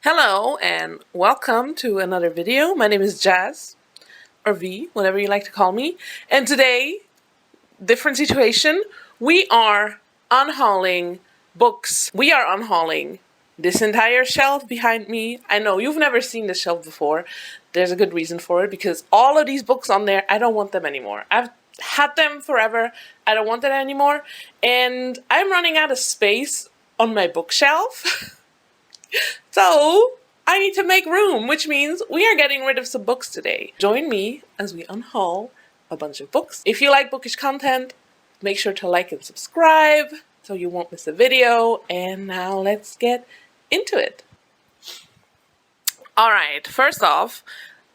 Hello and welcome to another video. My name is Jazz, or V, whatever you like to call me. And today, different situation, we are unhauling books. We are unhauling this entire shelf behind me. I know you've never seen this shelf before. There's a good reason for it, because all of these books on there, I don't want them anymore. I've had them forever. I don't want them anymore. And I'm running out of space on my bookshelf. So I need to make room, which means we are getting rid of some books today. Join me as we unhaul a bunch of books. If you like bookish content, make sure to like and subscribe so you won't miss a video. And now let's get into it. All right, first off,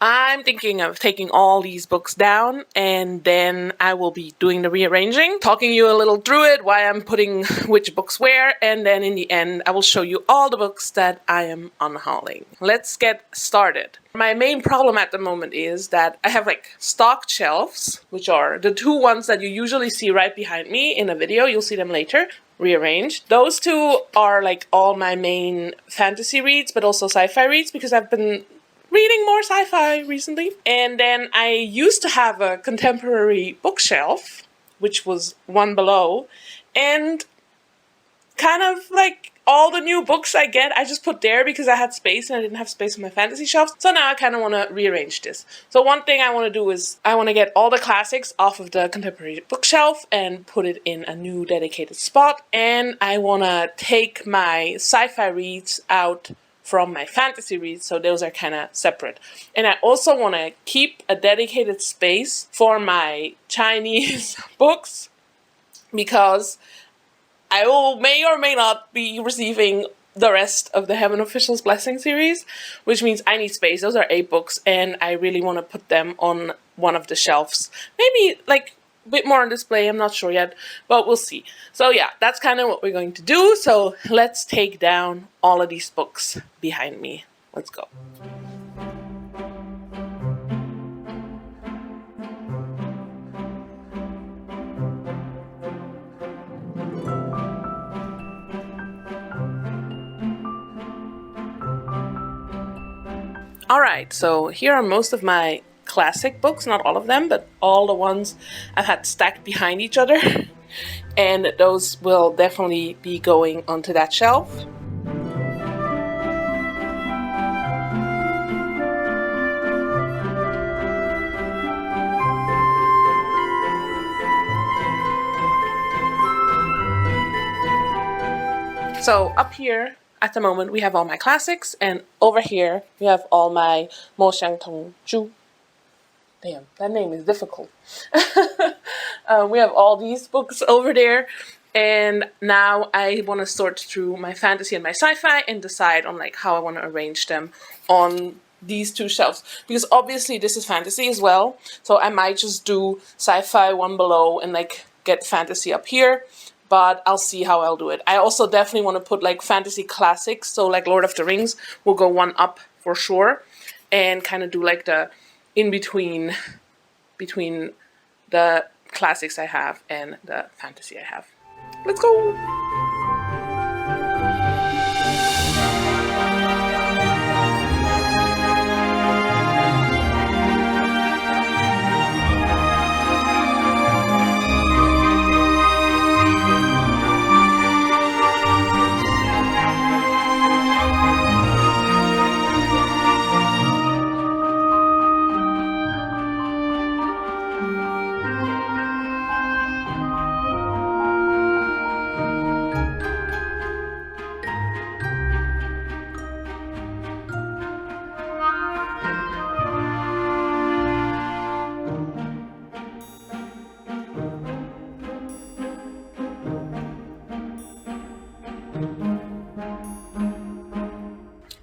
I'm thinking of taking all these books down, and then I will be doing the rearranging, talking you a little through it, why I'm putting which books where, and then in the end I will show you all the books that I am unhauling. Let's get started. My main problem at the moment is that I have like stocked shelves, which are the two ones that you usually see right behind me in a video. You'll see them later. Rearranged. Those two are like all my main fantasy reads, but also sci-fi reads, because I've been reading more sci-fi recently. And then I used to have a contemporary bookshelf, which was one below, and kind of like all the new books I get, I just put there because I had space and I didn't have space on my fantasy shelf. So now I kind of want to rearrange this. So one thing I want to do is I want to get all the classics off of the contemporary bookshelf and put it in a new dedicated spot. And I want to take my sci-fi reads out from my fantasy reads, so those are kind of separate. And I also want to keep a dedicated space for my Chinese books, because I may or may not be receiving the rest of the Heaven Official's Blessing series, which means I need space. Those are 8 books, and I really want to put them on one of the shelves. Maybe like a bit more on display, I'm not sure yet, but we'll see. So yeah, that's kind of what we're going to do. So let's take down all of these books behind me. Let's go. Alright, so here are most of my classic books, not all of them, but all the ones I've had stacked behind each other. And those will definitely be going onto that shelf. So up here at the moment we have all my classics, and over here we have all my Mo Xiang Tong Zhu. Damn, that name is difficult. We have all these books over there, and now I want to sort through my fantasy and my sci-fi and decide on like how I want to arrange them on these two shelves, because obviously this is fantasy as well, so I might just do sci-fi one below and like get fantasy up here, but I'll see how I'll do it. I also definitely want to put like fantasy classics, so like Lord of the Rings will go one up for sure, and kind of do like the in between the classics I have and the fantasy I have. Let's go!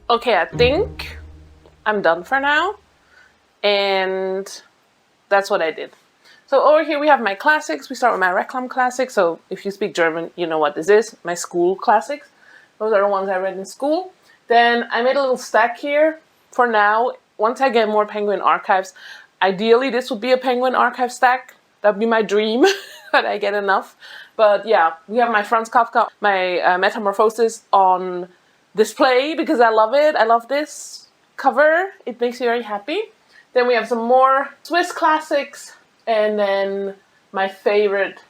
Okay, I think I'm done for now, and that's what I did. So over here we have my classics. We start with my Reclam classics. So if you speak German, you know what this is. My school classics. Those are the ones I read in school. Then I made a little stack here for now. Once I get more Penguin Archives, ideally this would be a Penguin Archive stack. That'd be my dream, but I get enough. But yeah, we have my Franz Kafka, my Metamorphosis on display because I love it. I love this cover. It makes me very happy. Then we have some more Swiss classics, and then my favorite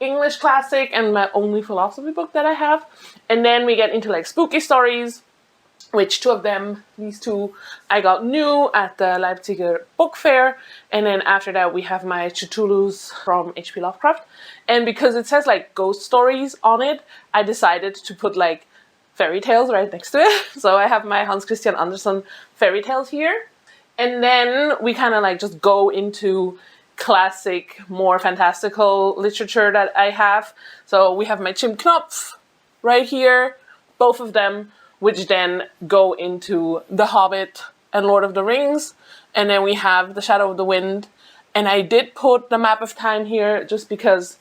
English classic and my only philosophy book that I have. And then we get into like spooky stories, which two of them, these two, I got new at the Leipziger book fair. And then after that, we have my Cthulhu's from H.P. Lovecraft. And because it says like ghost stories on it, I decided to put like fairy tales right next to it. So I have my Hans Christian Andersen fairy tales here. And then we kind of like just go into classic, more fantastical literature that I have. So we have my Jim Knopf right here, both of them, which then go into The Hobbit and Lord of the Rings. And then we have The Shadow of the Wind. And I did put The Map of Time here just because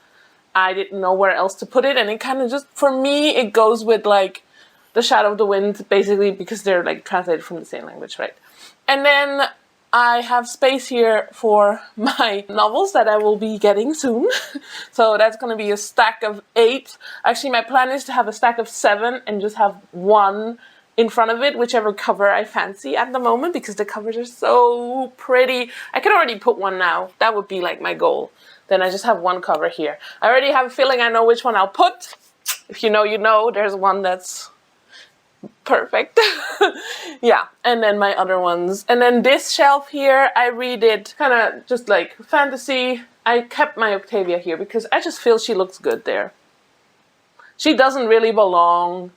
I didn't know where else to put it. And it kind of just, for me, it goes with like The Shadow of the Wind, basically because they're like translated from the same language, right? And then I have space here for my novels that I will be getting soon. So that's going to be a stack of 8. Actually, my plan is to have a stack of 7 and just have one in front of it, whichever cover I fancy at the moment, because the covers are so pretty. I can already put one now. That would be like my goal. Then I just have one cover here. I already have a feeling I know which one I'll put. If you know, you know. There's one that's perfect. Yeah, and then my other ones. And then this shelf here, I read it kind of just like fantasy. I kept my Octavia here because I just feel she looks good there. She doesn't really belong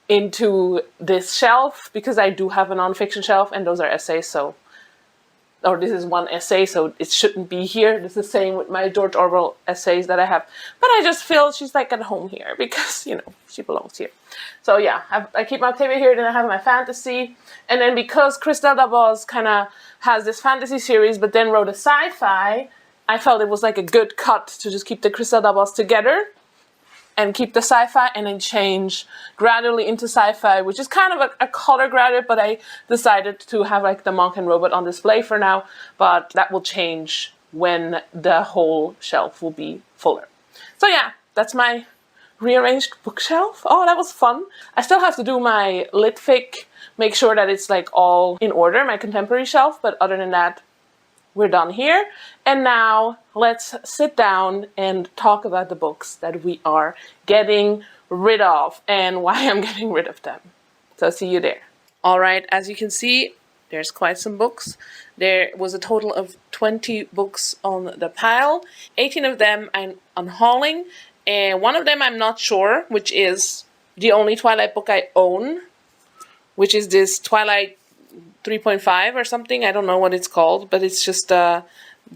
into this shelf because I do have a nonfiction shelf and those are essays, so, or this is one essay, so it shouldn't be here. This is the same with my George Orwell essays that I have. But I just feel she's like at home here because, you know, she belongs here. So yeah, I keep my Octavia here, then I have my fantasy. And then because Christelle Dabos kind of has this fantasy series, but then wrote a sci-fi, I felt it was like a good cut to just keep the Christelle Dabos together and keep the sci-fi and then change gradually into sci-fi, which is kind of a color gradient, but I decided to have like the Monk and Robot on display for now, but that will change when the whole shelf will be fuller. So yeah, that's my rearranged bookshelf. Oh, that was fun. I still have to do my litfic, make sure that it's like all in order, my contemporary shelf, but other than that, we're done here. And now let's sit down and talk about the books that we are getting rid of and why I'm getting rid of them. So see you there. All right, as you can see, there's quite some books. There was a total of 20 books on the pile. 18 of them I'm unhauling, and one of them I'm not sure, which is the only Twilight book I own, which is this Twilight 3.5 or something. I don't know what it's called, but it's just the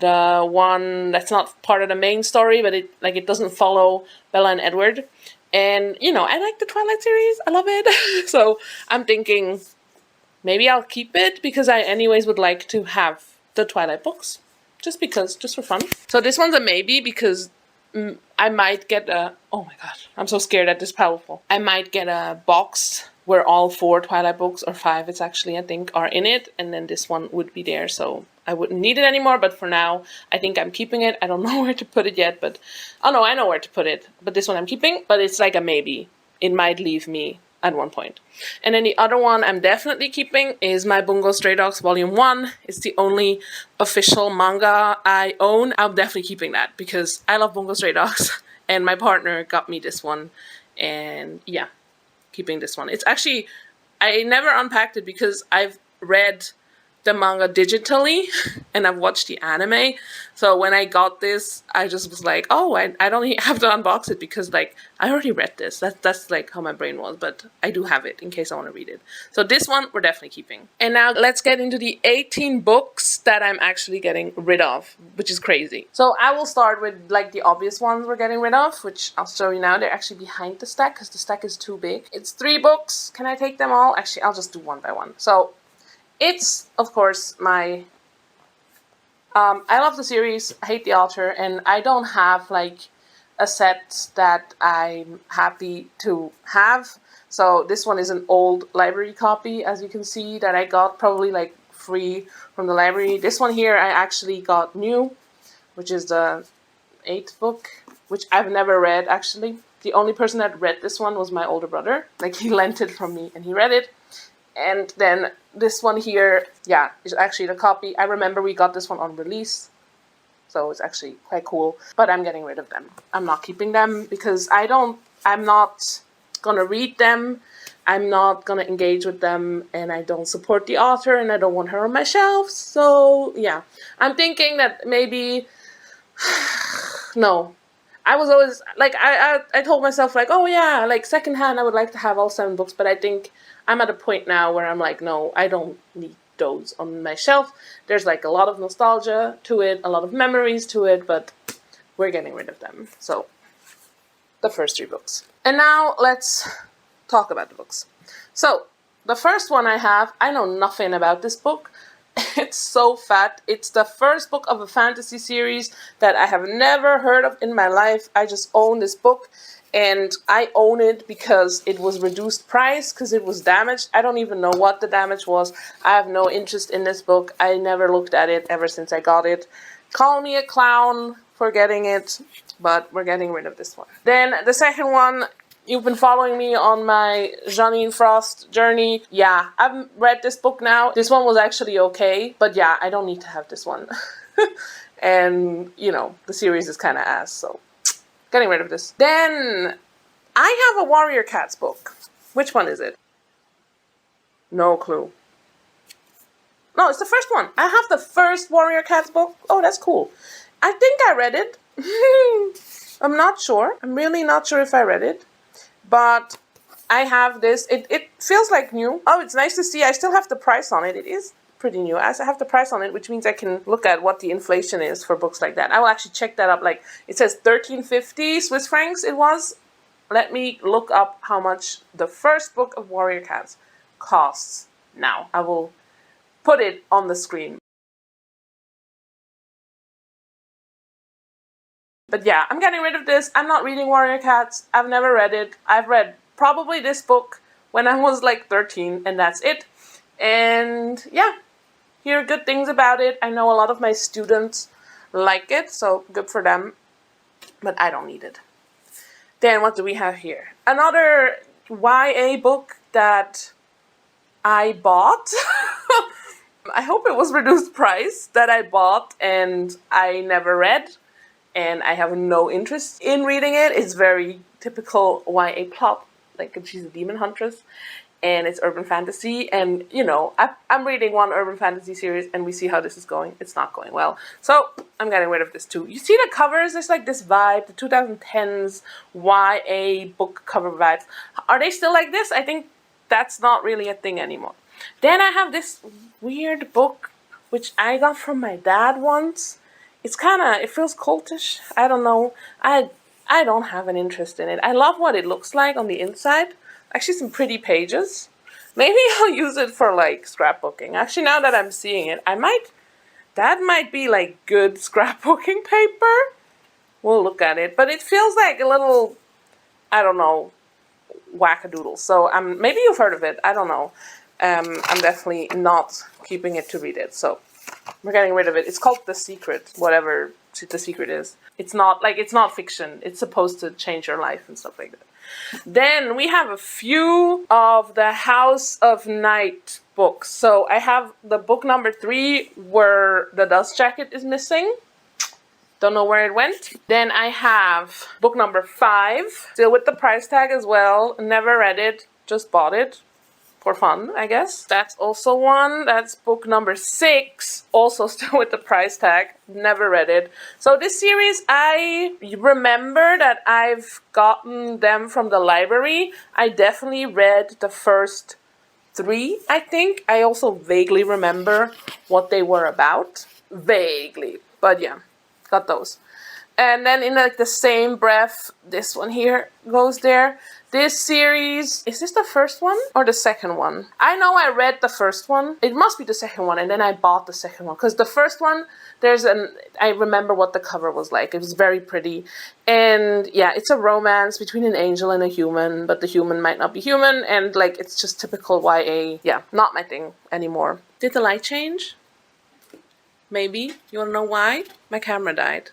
one that's not part of the main story, but it doesn't follow Bella and Edward. And you know, I like the Twilight series. I love it. So I'm thinking maybe I'll keep it because I anyways would like to have the Twilight books just for fun. So this one's a maybe because I might get a, oh my god, I'm so scared that this is powerful. I might get a box where all 4 Twilight books, or 5 it's actually, I think, are in it, and then this one would be there, so I wouldn't need it anymore, but for now, I think I'm keeping it. I don't know where to put it yet, but, oh no, I know where to put it, but this one I'm keeping, but it's like a maybe. It might leave me at one point. And then the other one I'm definitely keeping is my Bungo Stray Dogs Volume 1. It's the only official manga I own. I'm definitely keeping that because I love Bungo Stray Dogs, and my partner got me this one, and yeah, keeping this one. It's actually, I never unpacked it because I've read the manga digitally and I've watched the anime. So when I got this, I just was like, oh, I don't have to unbox it because like I already read this. That's like how my brain was, but I do have it in case I want to read it. So this one we're definitely keeping. And now let's get into the 18 books that I'm actually getting rid of, which is crazy. So I will start with like the obvious ones we're getting rid of, which I'll show you now. They're actually behind the stack because the stack is too big. It's 3 books. Can I take them all? Actually, I'll just do one by one. So it's, of course, my, I love the series, I hate the author, and I don't have, like, a set that I'm happy to have. So this one is an old library copy, as you can see, that I got probably, like, free from the library. This one here I actually got new, which is the 8th book, which I've never read, actually. The only person that read this one was my older brother. Like, he lent it from me and he read it. And then this one here, yeah, is actually the copy. I remember we got this one on release, so it's actually quite cool. But I'm getting rid of them. I'm not keeping them because I'm not gonna read them. I'm not gonna engage with them, and I don't support the author, and I don't want her on my shelf. So yeah, I'm thinking that maybe, no. I was always, like, I told myself, like, oh yeah, like, secondhand, I would like to have all 7 books, but I think I'm at a point now where I'm like, no, I don't need those on my shelf. There's, like, a lot of nostalgia to it, a lot of memories to it, but we're getting rid of them. So, the first 3 books. And now, let's talk about the books. So, the first one I know nothing about this book. It's so fat. It's the first book of a fantasy series that I have never heard of in my life. I just own this book, and I own it because it was reduced price, because it was damaged. I don't even know what the damage was. I have no interest in this book. I never looked at it ever since I got it. Call me a clown for getting it, but we're getting rid of this one. Then the second one, you've been following me on my Janine Frost journey. Yeah, I've read this book now. This one was actually okay, but yeah, I don't need to have this one. And, you know, the series is kind of ass, so getting rid of this. Then, I have a Warrior Cats book. Which one is it? No clue. No, it's the first one. I have the first Warrior Cats book. Oh, that's cool. I think I read it. I'm not sure. I'm really not sure if I read it. But I have this. It feels like new. Oh, it's nice to see. I still have the price on it. It is pretty new. I have the price on it, which means I can look at what the inflation is for books like that. I will actually check that up. Like, it says 1350 Swiss francs it was. Let me look up how much the first book of Warrior Cats costs now. I will put it on the screen. But yeah, I'm getting rid of this. I'm not reading Warrior Cats. I've never read it. I've read probably this book when I was like 13, and that's it. And yeah, hear good things about it. I know a lot of my students like it, so good for them. But I don't need it. Then what do we have here? Another YA book that I bought. I hope it was reduced price that I bought and I never read. And I have no interest in reading it. It's very typical YA plot, like she's a demon huntress, and it's urban fantasy. And, you know, I'm reading one urban fantasy series, and we see how this is going. It's not going well. So I'm getting rid of this too. You see the covers? There's like this vibe, the 2010s YA book cover vibes. Are they still like this? I think that's not really a thing anymore. Then I have this weird book, which I got from my dad once. It's it feels cultish. I don't know. I don't have an interest in it. I love what it looks like on the inside. Actually, some pretty pages. Maybe I'll use it for, like, scrapbooking. Actually, now that I'm seeing it, that might be, like, good scrapbooking paper. We'll look at it. But it feels like a little, I don't know, wackadoodle. So, maybe you've heard of it. I don't know. I'm definitely not keeping it to read it. So, we're getting rid of it. It's called The Secret, whatever The Secret is. It's not fiction. It's supposed to change your life and stuff like that. Then we have a few of the House of Night books. So I have the book number 3 where the dust jacket is missing. Don't know where it went. Then I have book number 5, still with the price tag as well. Never read it, just bought it. For fun, I guess. That's also one. That's book number 6. Also still with the price tag. Never read it. So this series, I remember that I've gotten them from the library. I definitely read the first 3, I think. I also vaguely remember what they were about. Vaguely. But yeah, got those. And then in like the same breath, this one here goes there. This series, is this the first one or the second one? I know I read the first one. It must be the second one, and then I bought the second one. Because the first one, I remember what the cover was like. It was very pretty. And yeah, it's a romance between an angel and a human, but the human might not be human. And like, it's just typical YA. Yeah, not my thing anymore. Did the light change? Maybe. You wanna know why? My camera died.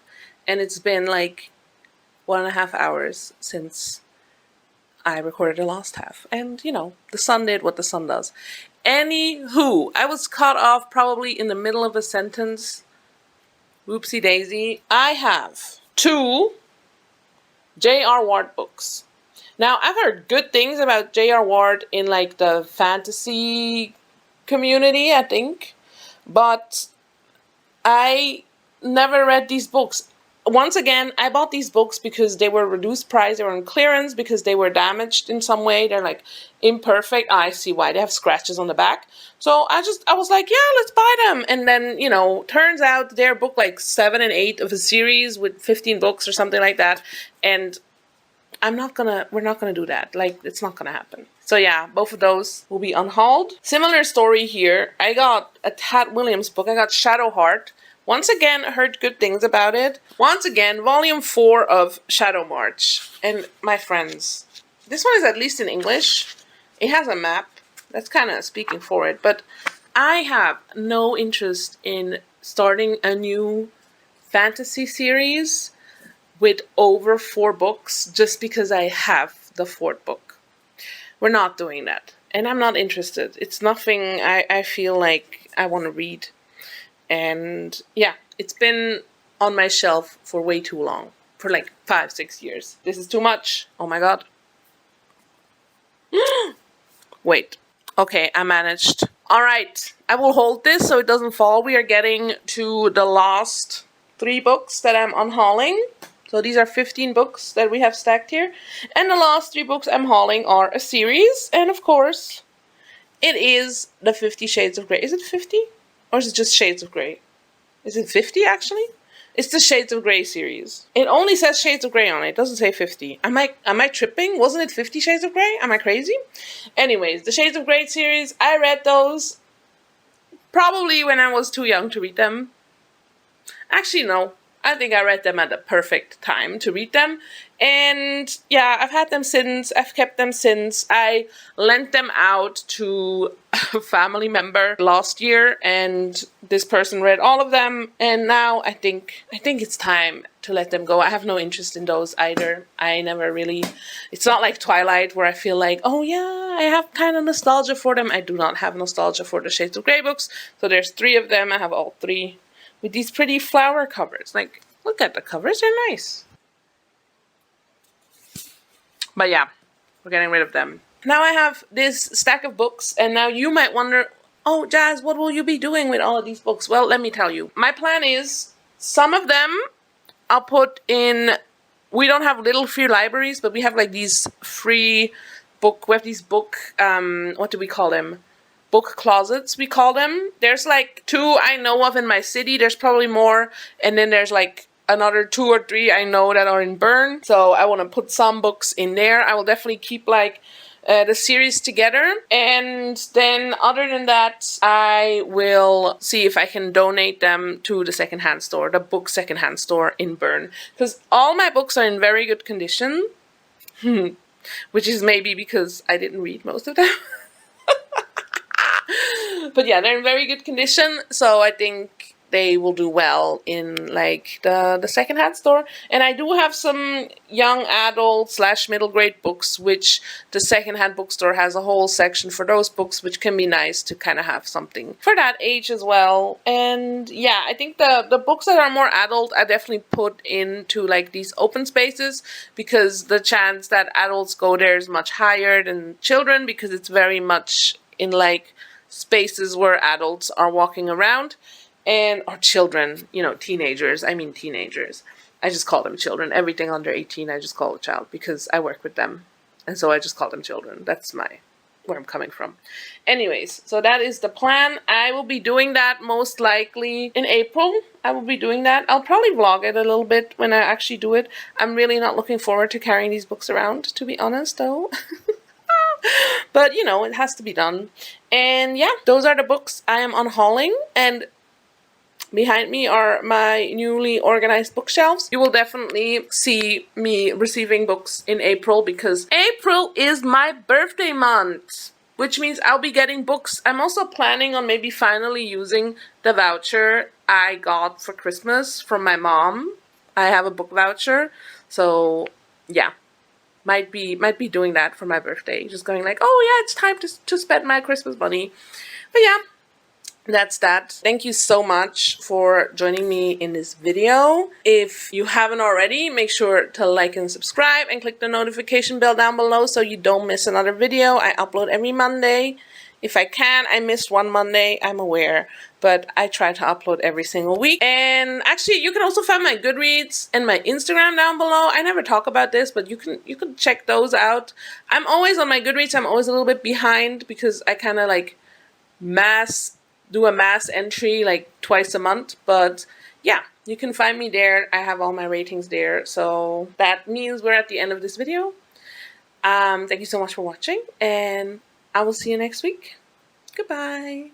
And it's been like 1.5 hours since I recorded the last half. And, you know, the sun did what the sun does. Anywho, I was cut off probably in the middle of a sentence. Whoopsie daisy. I have 2 J.R. Ward books. Now, I've heard good things about J.R. Ward in like the fantasy community, I think. But I never read these books. Once again, I bought these books because they were reduced price, they were on clearance, because they were damaged in some way. They're like imperfect. I see why. They have scratches on the back. So I was like, yeah, let's buy them. And then, you know, turns out they're book like 7 and 8 of a series with 15 books or something like that. And we're not gonna do that. Like, it's not gonna happen. So yeah, both of those will be unhauled. Similar story here. I got a Tat Williams book. I got Shadowheart. Once again, I heard good things about it. Once again, volume 4 of Shadow March. And my friends, this one is at least in English. It has a map. That's kind of speaking for it. But I have no interest in starting a new fantasy series with over 4 books just because I have the 4th book. We're not doing that. And I'm not interested. It's nothing I feel like I want to read. And yeah, it's been on my shelf for way too long. For like 5-6 years. This is too much. Oh my god. Wait. Okay, I managed. Alright, I will hold this so it doesn't fall. We are getting to the last 3 books that I'm unhauling. So these are 15 books that we have stacked here. And the last 3 books I'm hauling are a series. And of course, it is the 50 Shades of Grey. Is it 50? Or is it just Shades of Grey? Is it 50 actually? It's the Shades of Grey series. It only says Shades of Grey on it. It doesn't say 50. Am I tripping? Wasn't it 50 Shades of Grey? Am I crazy? Anyways, the Shades of Grey series, I read those probably when I was too young to read them. Actually, no. I think I read them at the perfect time to read them. And yeah, I've had them since. I've kept them since. I lent them out to a family member last year, and this person read all of them. And now I think it's time to let them go. I have no interest in those either. I never really... It's not like Twilight where I feel like, oh yeah, I have kind of nostalgia for them. I do not have nostalgia for the Shades of Grey books. So there's 3 of them. I have all 3. With these pretty flower covers. Like, look at the covers, they're nice. But yeah, we're getting rid of them. Now I have this stack of books, and now you might wonder, oh, Jazz, what will you be doing with all of these books? Well, let me tell you. My plan is, some of them I'll put in... We don't have little free libraries, but we have like these free book... We have these book... what do we call them? Book closets, we call them. There's like 2 I know of in my city. There's probably more. And then there's like another 2 or 3 I know that are in Bern. So I want to put some books in there. I will definitely keep like the series together. And then other than that, I will see if I can donate them to the secondhand store, the book secondhand store in Bern. Because all my books are in very good condition. Which is maybe because I didn't read most of them. But yeah, they're in very good condition, so I think they will do well in like the secondhand store. And I do have some young adult / middle grade books, which the secondhand bookstore has a whole section for those books, which can be nice to kind of have something for that age as well. And yeah, I think the books that are more adult, I definitely put into like these open spaces, because the chance that adults go there is much higher than children, because it's very much in like spaces where adults are walking around, or children, you know, teenagers. I mean teenagers. I just call them children. Everything under 18 I just call a child, because I work with them. And so I just call them children. That's where I'm coming from. Anyways, so that is the plan. I will be doing that most likely in April. I will be doing that. I'll probably vlog it a little bit when I actually do it. I'm really not looking forward to carrying these books around, to be honest, though. But, you know, it has to be done. And yeah, those are the books I am unhauling. And behind me are my newly organized bookshelves. You will definitely see me receiving books in April, because April is my birthday month, which means I'll be getting books. I'm also planning on maybe finally using the voucher I got for Christmas from my mom. I have a book voucher. So yeah, might be doing that for my birthday. Just going like, oh yeah, it's time to spend my Christmas money. But yeah, that's that. Thank you so much for joining me in this video. If you haven't already, make sure to like and subscribe and click the notification bell down below so you don't miss another video. I upload every Monday. If I can, I missed one Monday, I'm aware, but I try to upload every single week. And actually, you can also find my Goodreads and my Instagram down below. I never talk about this, but you can check those out. I'm always on my Goodreads. I'm always a little bit behind because I kind of like do a mass entry like twice a month. But yeah, you can find me there. I have all my ratings there. So that means we're at the end of this video. Thank you so much for watching, and I will see you next week. Goodbye.